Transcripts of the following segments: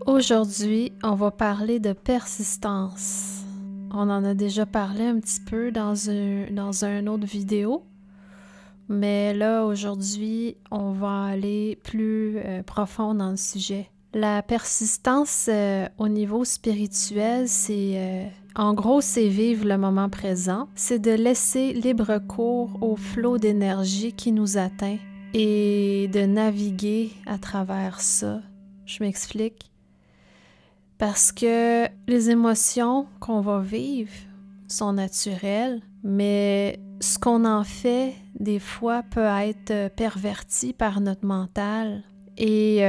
Aujourd'hui, on va parler de persistance. On en a déjà parlé un petit peu dans une autre vidéo, mais là, aujourd'hui, on va aller plus profond dans le sujet. La persistance au niveau spirituel, en gros, c'est vivre le moment présent. C'est de laisser libre cours au flot d'énergie qui nous atteint et de naviguer à travers ça. Je m'explique. Parce que les émotions qu'on va vivre sont naturelles, mais ce qu'on en fait, des fois, peut être perverti par notre mental. Et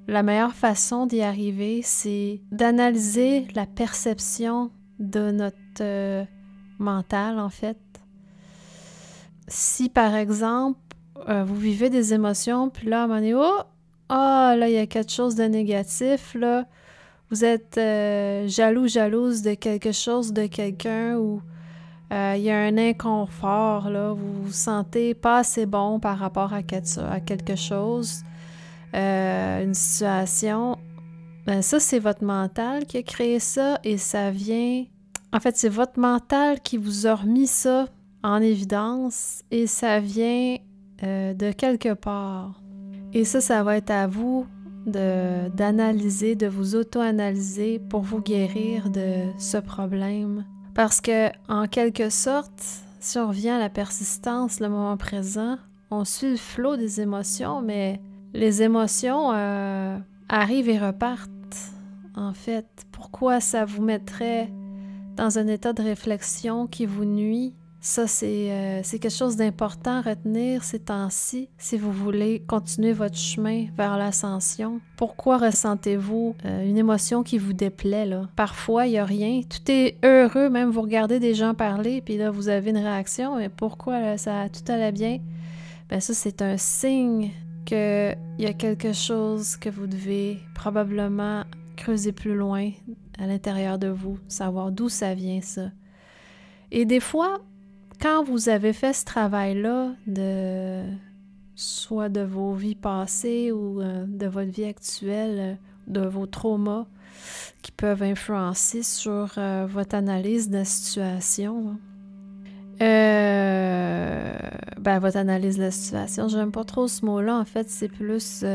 la meilleure façon d'y arriver, c'est d'analyser la perception de notre mental, en fait. Si, par exemple, vous vivez des émotions, puis là, à un moment donné, là, il y a quelque chose de négatif, là. Vous êtes jalouse de quelque chose, de quelqu'un, ou il y a un inconfort, là. Vous vous sentez pas assez bon par rapport à quelque chose, une situation. Ben ça, c'est votre mental qui a créé ça et ça vient... En fait, c'est votre mental qui vous a remis ça en évidence et ça vient de quelque part. Et ça va être à vous d'analyser, de vous auto-analyser pour vous guérir de ce problème. Parce que, en quelque sorte, si on revient à la persistance, le moment présent, on suit le flot des émotions, mais les émotions arrivent et repartent, en fait. Pourquoi ça vous mettrait dans un état de réflexion qui vous nuit? Ça, c'est quelque chose d'important à retenir ces temps-ci si vous voulez continuer votre chemin vers l'ascension. Pourquoi ressentez-vous une émotion qui vous déplaît, là? Parfois, il n'y a rien. Tout est heureux, même vous regardez des gens parler, puis là, vous avez une réaction. Mais pourquoi là, tout allait bien? Bien, ça, c'est un signe qu'il y a quelque chose que vous devez probablement creuser plus loin à l'intérieur de vous, savoir d'où ça vient, ça. Et des fois, quand vous avez fait ce travail-là, soit de vos vies passées ou de votre vie actuelle, de vos traumas qui peuvent influencer sur votre analyse de la situation, votre analyse de la situation, j'aime pas trop ce mot-là, en fait, c'est plus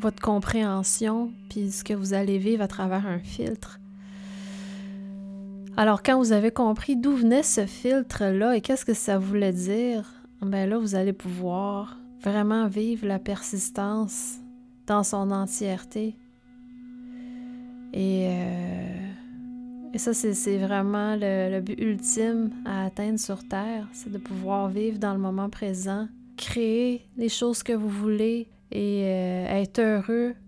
votre compréhension puis ce que vous allez vivre à travers un filtre. Alors, quand vous avez compris d'où venait ce filtre-là et qu'est-ce que ça voulait dire, ben là, vous allez pouvoir vraiment vivre la persistance dans son entièreté. Et ça, c'est vraiment le but ultime à atteindre sur Terre, c'est de pouvoir vivre dans le moment présent, créer les choses que vous voulez et être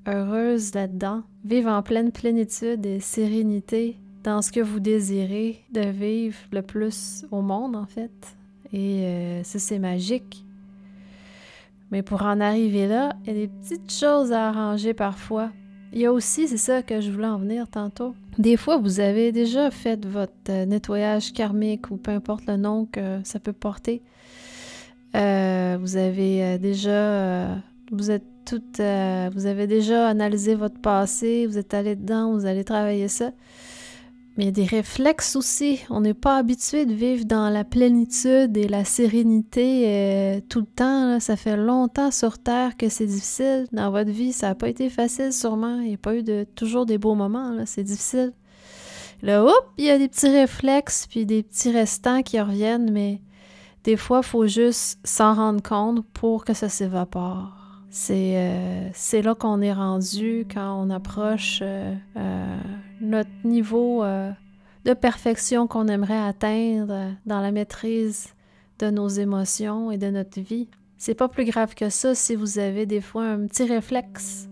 heureuse là-dedans, vivre en pleine plénitude et sérénité dans ce que vous désirez de vivre le plus au monde, en fait. Et ça, c'est magique. Mais pour en arriver là, il y a des petites choses à arranger parfois. Il y a aussi, c'est ça que je voulais en venir tantôt, des fois, vous avez déjà fait votre nettoyage karmique ou peu importe le nom que ça peut porter. Vous avez vous avez déjà analysé votre passé, vous êtes allé dedans, vous allez travailler ça. Mais il y a des réflexes aussi. On n'est pas habitué de vivre dans la plénitude et la sérénité tout le temps. Là. Ça fait longtemps sur Terre que c'est difficile. Dans votre vie, ça n'a pas été facile sûrement. Il n'y a pas eu toujours des beaux moments. Là. C'est difficile. Là, il y a des petits réflexes puis des petits restants qui reviennent, mais des fois, il faut juste s'en rendre compte pour que ça s'évapore. C'est là qu'on est rendu quand on approche notre niveau de perfection qu'on aimerait atteindre dans la maîtrise de nos émotions et de notre vie. C'est pas plus grave que ça si vous avez des fois un petit réflexe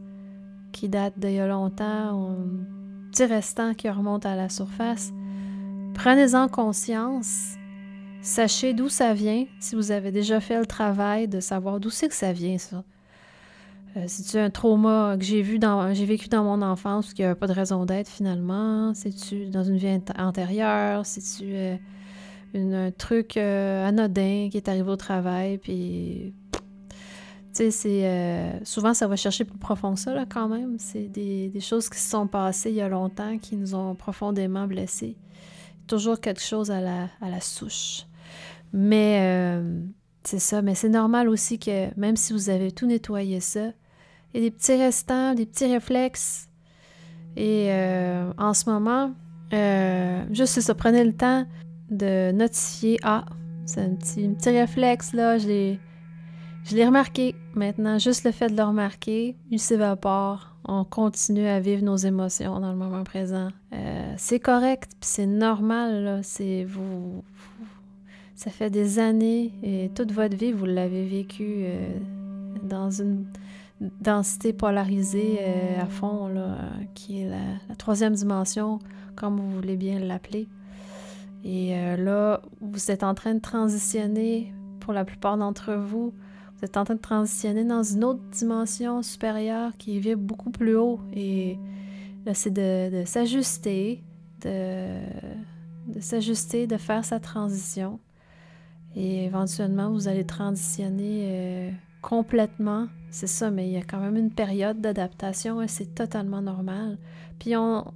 qui date d'il y a longtemps ou un petit restant qui remonte à la surface. Prenez-en conscience. Sachez d'où ça vient, si vous avez déjà fait le travail de savoir d'où c'est que ça vient, ça. C'est-tu un trauma que j'ai vécu dans mon enfance qui n'a pas de raison d'être finalement? C'est-tu dans une vie antérieure? C'est-tu un truc anodin qui est arrivé au travail? Puis, tu Tu sais, souvent, ça va chercher plus profond que ça, là, quand même. C'est des choses qui se sont passées il y a longtemps, qui nous ont profondément blessés. Toujours quelque chose à la souche. Mais c'est ça. Mais c'est normal aussi que, même si vous avez tout nettoyé ça, il y a des petits restants, des petits réflexes. Et en ce moment, juste c'est ça, prenez le temps de notifier. Ah, c'est un petit réflexe, là, je l'ai remarqué. Maintenant, juste le fait de le remarquer, il s'évapore. On continue à vivre nos émotions dans le moment présent. C'est correct, puis c'est normal, là. Ça fait des années et toute votre vie, vous l'avez vécu dans une densité polarisée à fond, là, qui est la troisième dimension, comme vous voulez bien l'appeler. Et là, vous êtes en train de transitionner, pour la plupart d'entre vous, vous êtes en train de transitionner dans une autre dimension supérieure qui vibre beaucoup plus haut. Et là, c'est de s'ajuster, de s'ajuster, de faire sa transition. Et éventuellement, vous allez transitionner complètement. C'est ça, mais il y a quand même une période d'adaptation et c'est totalement normal. Puis on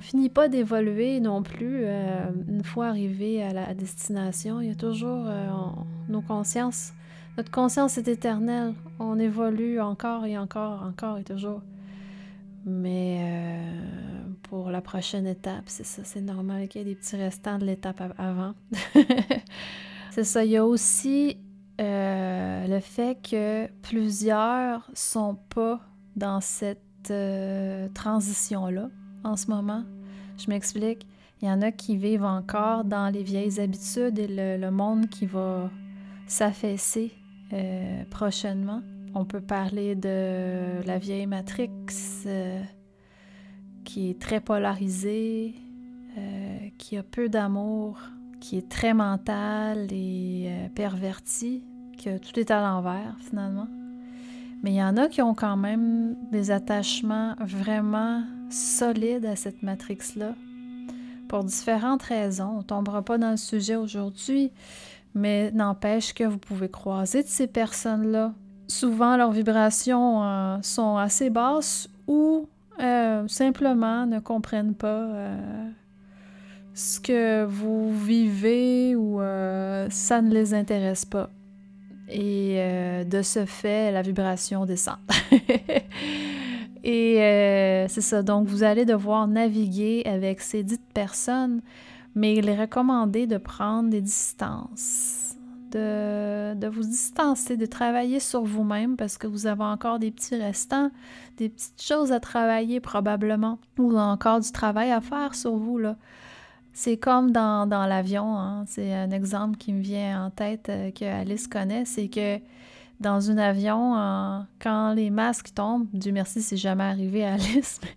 finit pas d'évoluer non plus une fois arrivé à la destination. Il y a toujours nos consciences. Notre conscience est éternelle. On évolue encore et encore, encore et toujours. Mais pour la prochaine étape, c'est ça, c'est normal qu'il y ait des petits restants de l'étape avant. C'est ça, il y a aussi le fait que plusieurs sont pas dans cette transition-là en ce moment. Je m'explique. Il y en a qui vivent encore dans les vieilles habitudes et le monde qui va s'affaisser prochainement. On peut parler de la vieille Matrix qui est très polarisée, qui a peu d'amour, qui est très mentale et pervertie, que tout est à l'envers finalement. Mais il y en a qui ont quand même des attachements vraiment solides à cette Matrix-là, pour différentes raisons. On ne tombera pas dans le sujet aujourd'hui, mais n'empêche que vous pouvez croiser de ces personnes-là. Souvent, leurs vibrations sont assez basses ou simplement ne comprennent pas ce que vous vivez ou ça ne les intéresse pas. Et de ce fait, la vibration descend. Et c'est ça, donc vous allez devoir naviguer avec ces dites personnes, mais il est recommandé de prendre des distances, de vous distancer, de travailler sur vous-même parce que vous avez encore des petits restants, des petites choses à travailler probablement, ou encore du travail à faire sur vous, là. C'est comme dans l'avion, hein. C'est un exemple qui me vient en tête que Alice connaît, c'est que dans un avion, quand les masques tombent, Dieu merci, c'est jamais arrivé à Alice, mais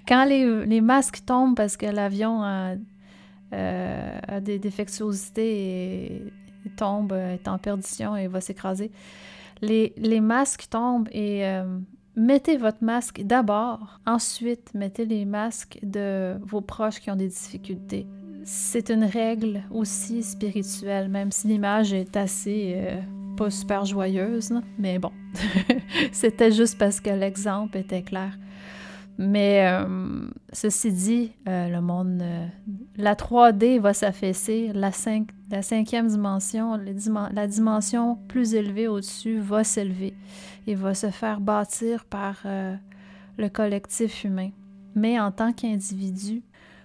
quand les masques tombent parce que l'avion a des défectuosités et tombe, est en perdition et va s'écraser, les masques tombent et mettez votre masque d'abord, ensuite mettez les masques de vos proches qui ont des difficultés. C'est une règle aussi spirituelle, même si l'image est assez pas super joyeuse, là. Mais bon, c'était juste parce que l'exemple était clair. Mais ceci dit, le monde, la 3D va s'affaisser, la cinquième dimension, la dimension plus élevée au-dessus va s'élever et va se faire bâtir par le collectif humain. Mais en tant qu'individu,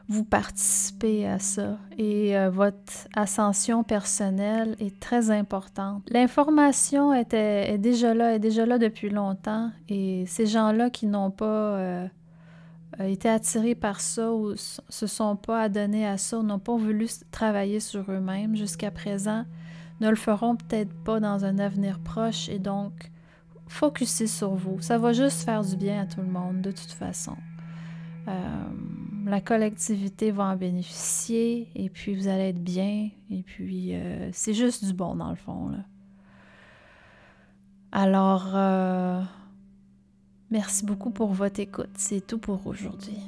vous participez à ça et votre ascension personnelle est très importante. L'information est déjà là depuis longtemps et ces gens-là qui n'ont pas été attirés par ça ou se sont pas adonnés à ça, ou n'ont pas voulu travailler sur eux-mêmes jusqu'à présent, ne le feront peut-être pas dans un avenir proche et donc focussez sur vous. Ça va juste faire du bien à tout le monde de toute façon. La collectivité va en bénéficier et puis vous allez être bien et puis c'est juste du bon dans le fond, là. Alors merci beaucoup pour votre écoute. C'est tout pour aujourd'hui.